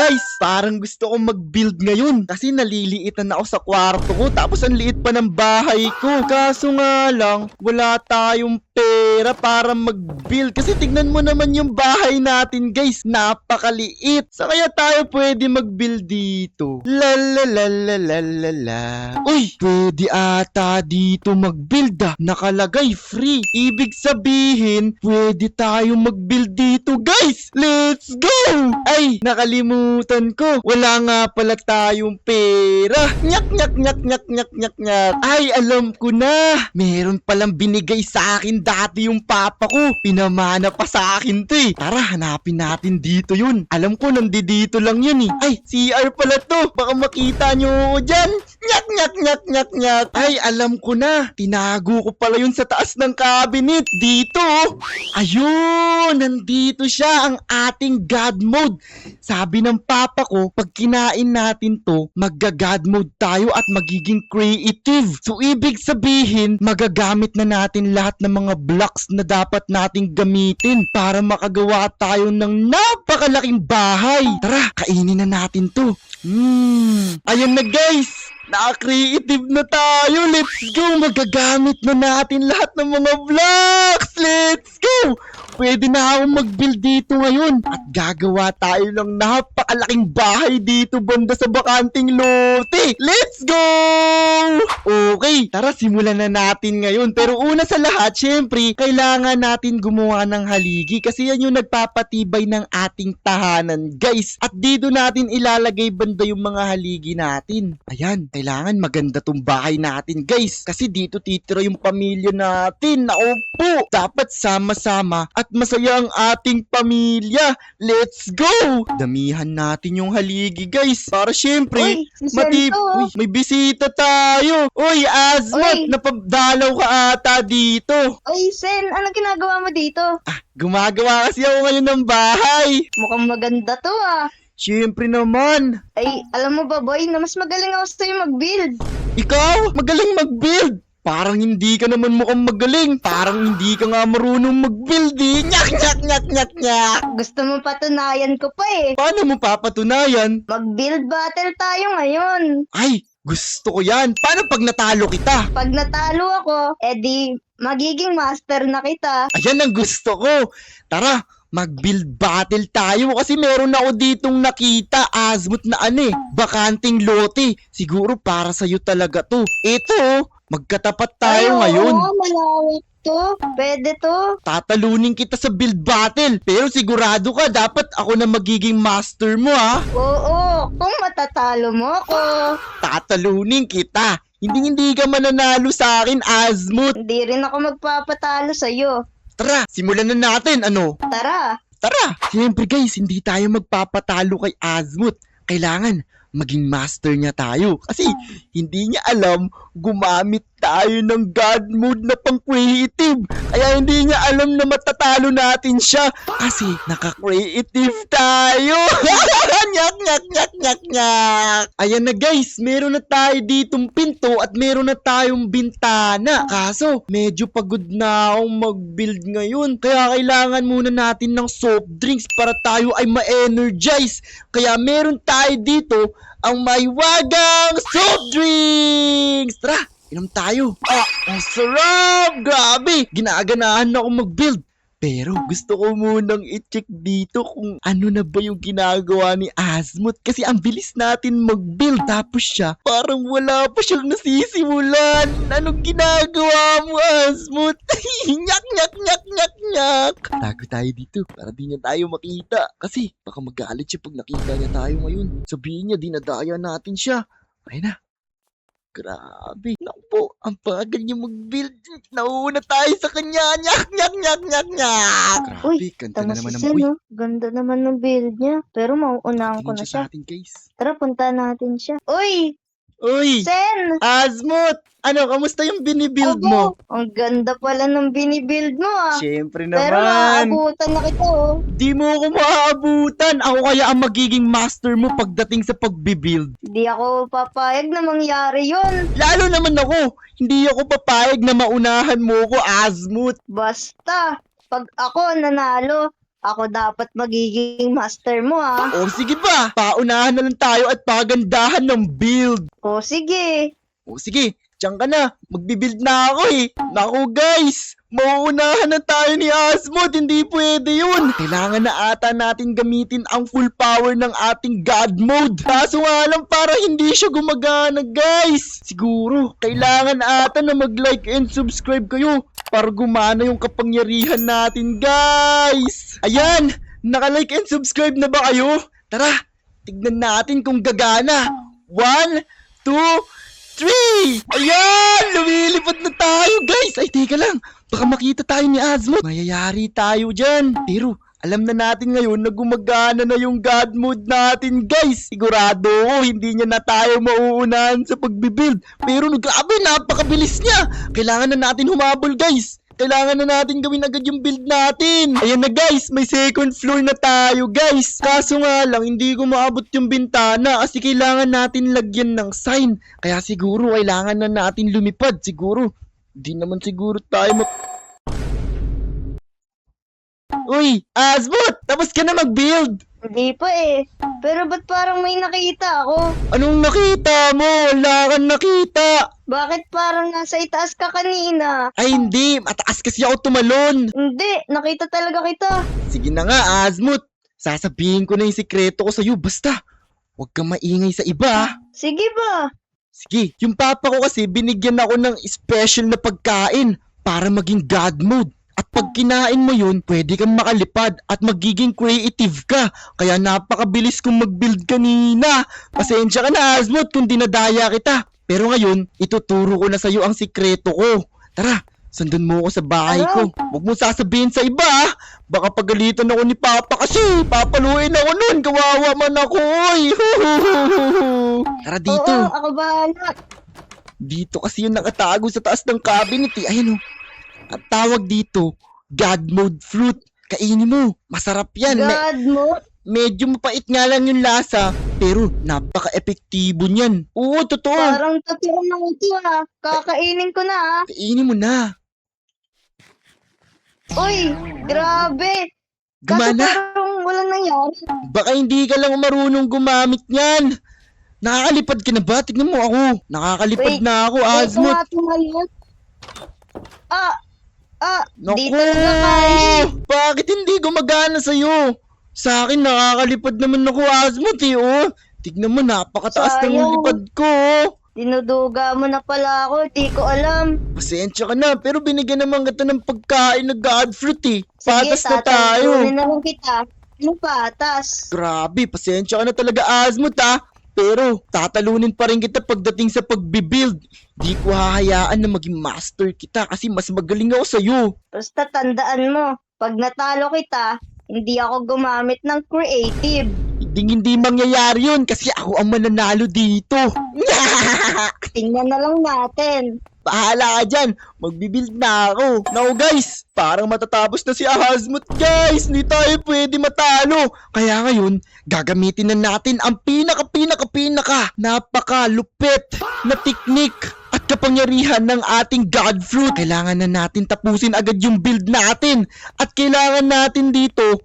guys, parang gusto kong mag-build ngayon kasi naliliitan ako sa kwarto ko tapos ang liit pa ng bahay ko. Kaso nga lang, wala tayong pera para mag-build kasi tignan mo naman yung bahay natin guys, napakaliit. Sa kaya tayo pwede mag-build dito? La la la la la la la. Uy, pwede ata dito mag-build ah. Nakalagay free. Ibig sabihin, pwede tayo mag-build dito guys. Let's go! Ay, nakalimutan ko. Wala nga pala tayong pera. Nyak, nyak, nyak, nyak, nyak, nyak, nyak. Ay, alam ko na. Meron palang binigay sa akin dati yung papa ko. Pinamana pa sa akin to eh. Tara, hanapin natin dito yun. Alam ko, nandito lang yun eh. Ay, CR pala to. Baka makita nyo ako dyan. Nyak, nyak, nyak, nyak, nyak. Ay, alam ko na. Tinago ko pala yun sa taas ng cabinet. Dito. Ayun, nandito siya ang ating God mode. Sabi ng papa ko, pag kinain natin to, magga-God mode tayo at magiging creative. So, ibig sabihin, magagamit na natin lahat ng mga blocks na dapat nating gamitin para makagawa tayo ng napakalaking bahay. Tara, kainin na natin to. Ayun na guys! Naka-creative na tayo. Let's go! Magagamit na natin lahat ng mga blocks. Let's go! Pwede na akong mag-build dito ngayon. At gagawa tayo ng napakalaking bahay dito banda sa bakanting lote. Let's go! Okay, tara simulan na natin ngayon. Pero una sa lahat, syempre, kailangan natin gumawa ng haligi kasi yan yung nagpapatibay ng ating tahanan, guys. At dito natin ilalagay banda yung mga haligi natin. Ayan, kailangan maganda tong bahay natin, guys. Kasi dito titira yung pamilya natin. Naku po, dapat sama-sama at masaya ang ating pamilya. Let's go! Damihan natin yung haligi, guys. Para syempre, Uy, si Sento. Uy, may bisita tayo. Uy, Azmat, Uy. napadalaw ka ata dito. Oy, Sen, ano ginagawa mo dito? Gumagawa kasi ako ngayon ng bahay. Mukhang maganda to ah. Syempre naman. Ay, alam mo ba boy, na mas magaling ako sa'yo mag-build. Ikaw, magaling mag-build. Parang hindi ka naman mukhang magaling. Parang hindi ka nga marunong mag-build eh. Nyak, nyak, nyak, nyak, nyak. Gusto mo patunayan ko pa eh. Paano mo papatunayan? Mag-build battle tayo ngayon. Ay, gusto ko yan. Paano pag natalo kita? Pag natalo ako, edi magiging master na kita. Ayan ang gusto ko. Tara, mag-build battle tayo kasi meron ako ditong nakita, Azmut na bakanting lote. Siguro para sa'yo talaga to. Ito, magkatapat tayo ngayon. Oo, malawak to. Pwede to. Tatalunin kita sa build battle. Pero sigurado ka, dapat ako na magiging master mo ha. Oo, kung matatalo mo ako. Tatalunin kita. Hindi ka mananalo sa akin, Azmut. Hindi rin ako magpapatalo sa'yo. Tara, simulan na natin, ano? Tara. Tara! Siyempre guys, hindi tayo magpapatalo kay Azmut. Kailangan maging master niya tayo. Kasi hindi niya alam, gumamit tayo ng God mode na pang creative. Kaya hindi niya alam na matatalo natin siya. Kasi naka-creative tayo. Nyak, nyak, nyak, nyak, nyak. Ayan na guys, meron na tayo ditong pinto at meron na tayong bintana. Kaso, medyo pagod na akong mag-build ngayon. Kaya kailangan muna natin ng soft drinks para tayo ay ma-energize. Kaya meron tayo dito ang maiwagang soft drinks. Tara, inom tayo. Ang sarap! Grabe! Ginaganahan na ako mag-build. Pero gusto ko munang i-check dito kung ano na ba yung ginagawa ni Azmut. Kasi ang bilis natin mag-build. Tapos siya, parang wala pa siyang nasisimulan. Anong ginagawa mo, Azmut? Nyak, nyak, nyak, nyak, nyak. Tago tayo dito para di niya tayo makita. Kasi baka magalit siya pag nakita niya tayo ngayon. Sabihin niya, dinadaya natin siya. Ayun na. Grabe. Naku po, ang bagal niya mag-build. Nauuna tayo sa kanya. Nyak, nyak, nyak, nyak, nyak. Grabe, Uy, ganda tama na si naman ng Sen, uy. no? Ganda naman ng build niya. Pero mauunahan ko Tingin na siya sa siya. atin, guys. Tara, punta natin siya. Uy, Uy, Sen! Azmut! Ano, kamusta yung binibuild mo? Ang ganda pala ng binibuild mo ah. Siyempre Pero naman. naabutan na kita oh. Di mo ako maaabutan. Ako kaya ang magiging master mo pagdating sa pagbibuild. Hindi ako papayag na mangyari yun. Lalo naman ako. Hindi ako papayag na maunahan mo ko, Azmut. Basta, pag ako nanalo, Ako dapat magiging master mo ah. O sige ba, paunahan na lang tayo at pagandahan ng build. O sige. O sige, diyan ka na. Magbibuild na ako eh. Naku guys, mauunahan na tayo ni Asmod. Hindi pwede yun. Kailangan na ata natin gamitin ang full power ng ating God mode. Kaso nga lang para hindi siya gumagana guys. Siguro, kailangan ata na mag-like and subscribe kayo para gumana yung kapangyarihan natin guys. Ayan, naka-like and subscribe na ba kayo? Tara, tignan natin kung gagana. 1, 2, 3! Ayan! Lumilipad na tayo, guys! Ay, teka lang. Baka makita tayo ni Asmod. Mayayari tayo dyan. Pero, alam na natin ngayon na gumagana na yung God mode natin, guys. Sigurado ko, hindi niya na tayo mauunahan sa pagbibuild. Pero, grabe, napakabilis niya. Kailangan na natin humabol, guys. Kailangan na natin gawin agad yung build natin. Ayan na guys, may second floor na tayo guys. Kaso nga lang, hindi ko maabot yung bintana kasi kailangan natin lagyan ng sign. Kaya siguro kailangan na natin lumipad. Siguro, di naman siguro tayo Uy, Asmod! Tapos ka na mag-build! Hindi pa eh. Pero ba't parang may nakita ako? Anong nakita mo? Wala kang nakita! Bakit parang nasa itaas ka kanina? Ay hindi, mataas kasi ako tumalon. Hindi, nakita talaga kita. Sige na nga, Asmod. Sasabihin ko na yung sikreto ko sa'yo. Basta, huwag kang maingay sa iba. Sige ba? Sige, yung papa ko kasi binigyan ako ng special na pagkain para maging God mode. At pag kinain mo yun, pwede kang makalipad at magiging creative ka. Kaya napakabilis kong mag-build kanina. Pasensya ka na, Asmod, kung dinadaya kita. Pero ngayon, ituturo ko na sa'yo ang sikreto ko. Tara, sundan mo ako sa bahay ko. Huwag mo sasabihin sa iba, ah. Baka pagalitan ako ni Papa kasi papaluin ako nun. Kawawa man ako, oy. Tara dito. Oo, ako bahala. Dito kasi yung nakatago sa taas ng cabinet eh. Ayan o. At tawag dito, God mode fruit. Kainin mo. Masarap yan. God mo? Medyo mapait nga lang yung lasa, pero napaka-epektibo niyan. Oo, totoo. Parang totoo na ito ah. Kakainin ko na ah. Kainin mo na. Uy, grabe. Gumana? Kaso parang walang nangyari. Baka hindi ka lang marunong gumamit niyan. Nakakalipad ka na ba? Tignan mo ako. Nakakalipad Wait, na ako, Wait, Asmod. tumayo. Naku! Di talaga kaya. Bakit hindi gumagana sa'yo? Sa akin, nakakalipad naman ako, Asmod eh, oh. Tignan mo, napakataas ng Sayang. lipad ko, oh. Dinuduga mo na pala ako, di ko alam. Pasensya ka na, pero binigyan naman kita ng pagkain na God fruit eh. Patas na Sige, tayo. tatalunin na lang kita. Anong patas? Grabe, pasensya ka na talaga, Asmod ha. Pero, tatalunin pa rin kita pagdating sa pagbibuild. Di ko hahayaan na maging master kita kasi mas magaling ako sa'yo. Basta tandaan mo, pag natalo kita, hindi ako gumamit ng creative. Hindi mangyayari yun kasi ako ang mananalo dito. Tingnan na lang natin. Bahala ka dyan, magbibuild na ako. Now guys, parang matatapos na si Asmod guys. Hindi tayo pwede matalo. Kaya ngayon, gagamitin na natin ang pinaka napakalupit na teknik at kapangyarihan ng ating God fruit. Kailangan na natin tapusin agad yung build natin. At kailangan natin dito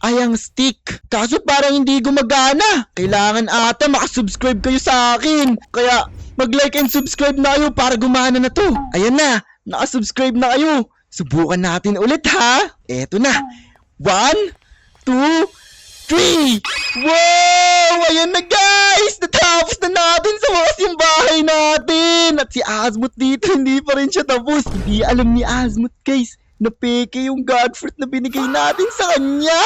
ay ang stick. Kaso parang hindi gumagana. Kailangan ata makasubscribe kayo sa akin. Kaya mag-like and subscribe na kayo para gumana na to. Ayan na, nakasubscribe na kayo. Subukan natin ulit ha. Eto na. 1, 2, 3! Wow! Ayan na guys! Natapos na natin sa wakas yung bahay natin! At si Asmod dito, hindi pa rin siya tapos. Hindi alam ni Asmod guys na peke yung God fruit na binigay natin sa kanya.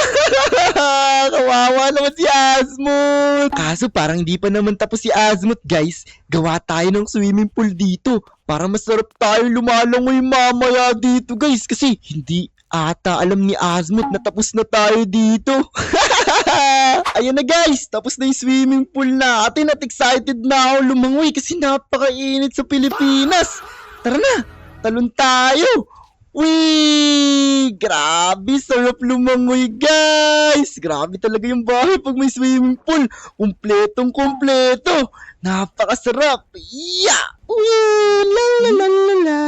Kawawa naman si Asmod. Kaso parang hindi pa naman tapos si Asmod guys. Gawa tayo ng swimming pool dito para masarap tayo lumalangoy mamaya dito guys. Kasi hindi ata alam ni Asmod na tapos na tayo dito. Ayan na guys, tapos na yung swimming pool natin at excited na ako lumangoy kasi napakainit sa Pilipinas. Tara na, talon tayo. Uy! Grabe, sarap lumangoy, guys! Grabe talaga yung bahay pag may swimming pool. Kumpletong-kumpleto. Napakasarap. Yeah! Uy! La la la la la.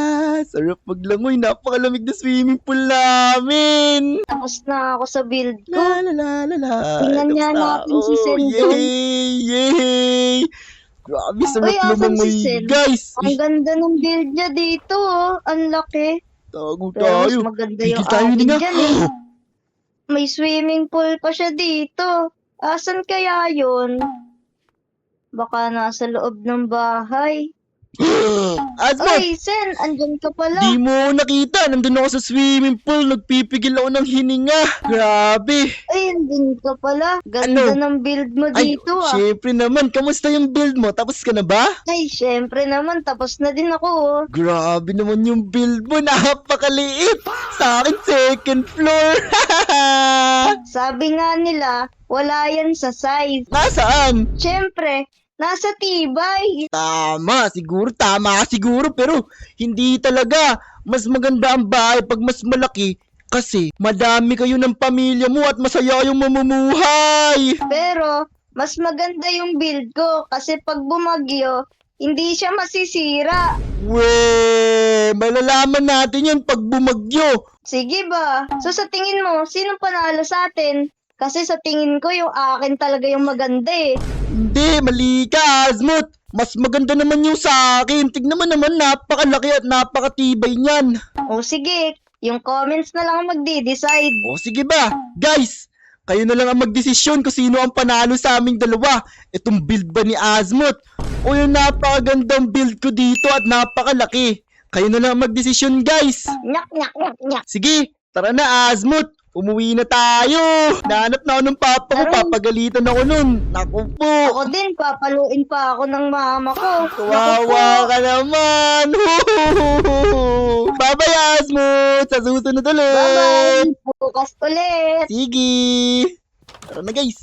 Sarap maglangoy. Napakalamig na swimming pool namin. Tapos na ako sa build ko. La la la la la. Tingnan nga Tapos na natin si ako. Sen doon. Yay! Yay! Grabe, sarap Uy, asan lumangoy, si Sen? guys. Ang ganda ng build niya dito, oh. Ang laki. Tago Pero mas tayo. maganda Tigil yung tayo akin nila. dyan eh. May swimming pool pa siya dito. Asan kaya yun? Baka nasa loob ng bahay. Asma, Oy, Sen, andyan ka pala. di mo nakita. Nandun ako sa swimming pool. Nagpipigil ako ng hininga. Grabe. Ay, andyan ka pala. Ganda ng build mo Ay, dito ah. syempre naman. Kamusta yung build mo? Tapos ka na ba? Ay, syempre naman. Tapos na din ako oh. Grabe naman yung build mo. Napakaliit. Sa akin, second floor. Sabi nga nila, wala yan sa size. Nasaan? Syempre, nasa tibay. Tama siguro. Pero hindi talaga. Mas maganda ang bahay pag mas malaki. Kasi madami kayo ng pamilya mo at masaya yung mamumuhay. Pero, mas maganda yung build ko kasi pag bumagyo, hindi siya masisira. Weh, malalaman natin yan pag bumagyo. Sige ba? So sa tingin mo, sino panalo sa atin? Kasi sa tingin ko, yung akin talaga yung maganda eh. Hindi, mali ka, Azmut. Mas maganda naman yung sa akin. Tignan mo naman, napakalaki at napakatibay niyan. O sige, yung comments na lang ang magde-decide. O sige ba, guys, kayo na lang ang magdesisyon kung sino ang panalo sa aming dalawa. Itong build ba ni Azmut o yung napakagandang build ko dito at napakalaki. Kayo na lang ang magdesisyon, guys. Nyak, nyak, nyak, nyak. Sige, tara na, Azmut. Umuwi na tayo. Nahanap na ako ng papa ko. Tara. Papagalitan ako nun. Naku po. Ako din, papaluin pa ako ng mama ko. Kawawa ka naman. Bye-bye, Azmut. Sa susunod ulit. Bye-bye! Bukas ulit! Sige. Tara na, guys.